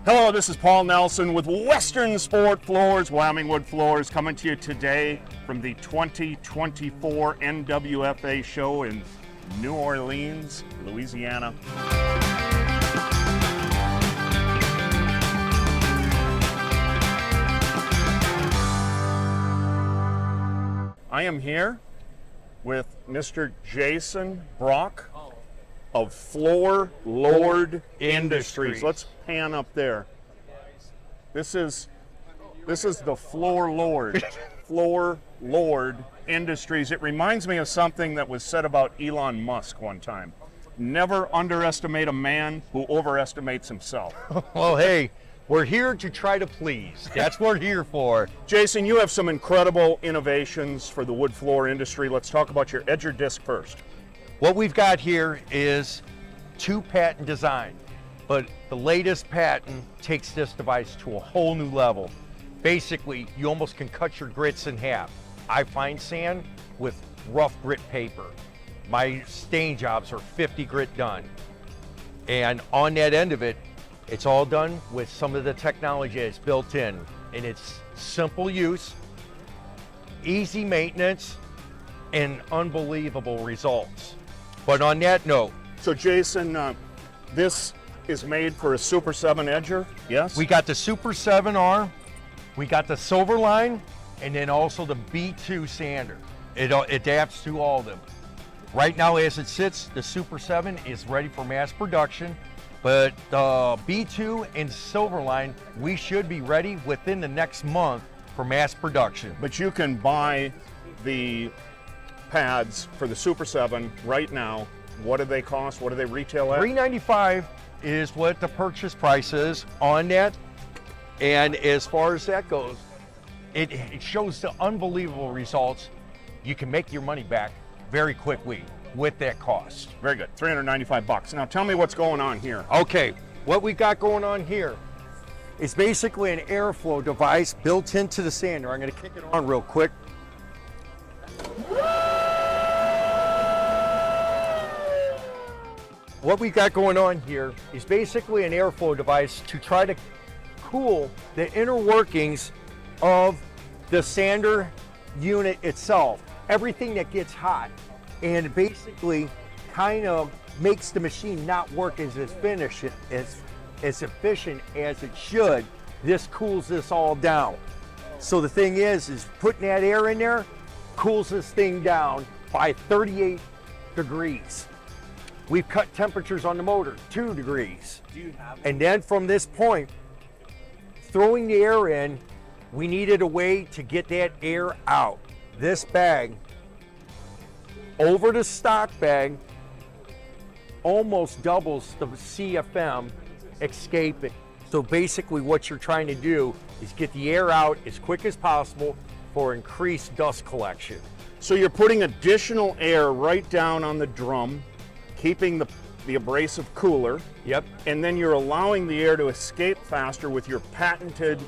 Hello, this is Paul Nelson with Western Sport Floors, Wyoming Wood Floors, coming to you today from the 2024 NWFA show in New Orleans, Louisiana. I am here with Mr. Jason Brock of Floor Lord Industries. Let's pan up there. This is the Floor Lord, Floor Lord Industries. It reminds me of something that was said about Elon Musk one time. Never underestimate a man who overestimates himself. Well, hey, we're here to try to please. That's what we're here for. Jason, you have some incredible innovations for the wood floor industry. Let's talk about your edger disc first. What we've got here is two patent design, but the latest patent takes this device to a whole new level. Basically, you almost can cut your grits in half. I find sand with rough grit paper. My stain jobs are 50 grit done. And on that end of it, it's all done with some of the technology that's built in. And it's simple use, easy maintenance, and unbelievable results. But on that note, so Jason, this is made for a Super 7 edger, yes? we got the Super 7R, we got the Silver Line, and then also the B2 sander. It adapts to all of them. Right now, as it sits, the Super 7 is ready for mass production, but the B2 and Silver Line, we should be ready within the next month for mass production. But you can buy the pads for the Super 7 right now. What do they cost? What do they retail at? $395 is what the purchase price is on that. And as far as that goes, it shows the unbelievable results. You can make your money back very quickly with that cost. Very good, $395. Now tell me what's going on here. Okay, what we got going on here is basically an airflow device built into the sander. I'm gonna kick it on real quick. What we got going on here is basically an airflow device to try to cool the inner workings of the sander unit itself. Everything that gets hot, and it basically kind of makes the machine not work as efficient as it should. This cools this all down. So the thing is putting that air in there cools this thing down by 38 degrees. We've cut temperatures on the motor 2 degrees. And then from this point, throwing the air in, we needed a way to get that air out. This bag over the stock bag almost doubles the CFM escaping. So basically what you're trying to do is get the air out as quick as possible for increased dust collection. So you're putting additional air right down on the drum, keeping the abrasive cooler. Yep. And then you're allowing the air to escape faster with your patented.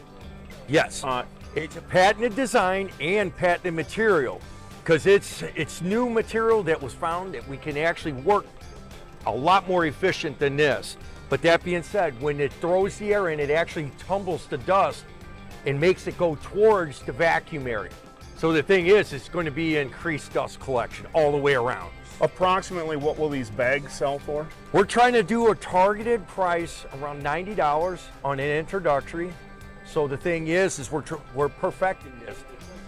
Yes. It's a patented design and patented material, because it's new material that was found that we can actually work a lot more efficient than this. But that being said, when it throws the air in, it actually tumbles the dust and makes it go towards the vacuum area. So the thing is, it's going to be increased dust collection all the way around. Approximately what will these bags sell for? We're trying to do a targeted price around $90 on an introductory. So the thing is we're perfecting this.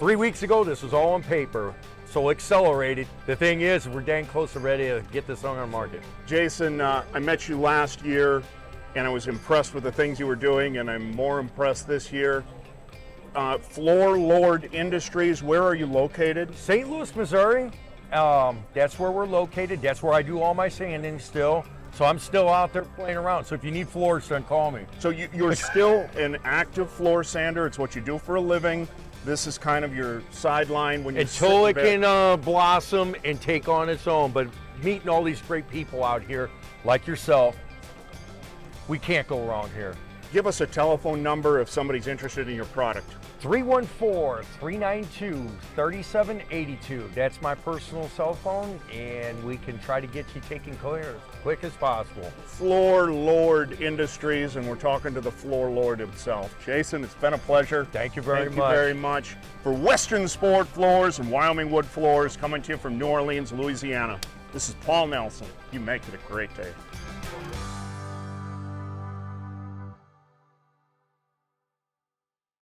3 weeks ago, this was all on paper, so accelerated. The thing is, we're dang close to ready to get this on our market. Jason, I met you last year, and I was impressed with the things you were doing, and I'm more impressed this year. Floor Lord Industries, where are you located? St. Louis, Missouri. That's where we're located. That's where I do all my sanding still. So I'm still out there playing around. So if you need floors, then call me. So you're still an active floor sander. It's what you do for a living. This is kind of your sideline when you until it can blossom and take on its own. But meeting all these great people out here, like yourself, we can't go wrong here. Give us a telephone number if somebody's interested in your product. 314-392-3782. That's my personal cell phone, and we can try to get you taken care of as quick as possible. Floor Lord Industries, and we're talking to the floor lord himself. Jason, it's been a pleasure. Thank you very much. Thank you very much. For Western Sport Floors and Wyoming Wood Floors, coming to you from New Orleans, Louisiana. This is Paul Nelson. You make it a great day.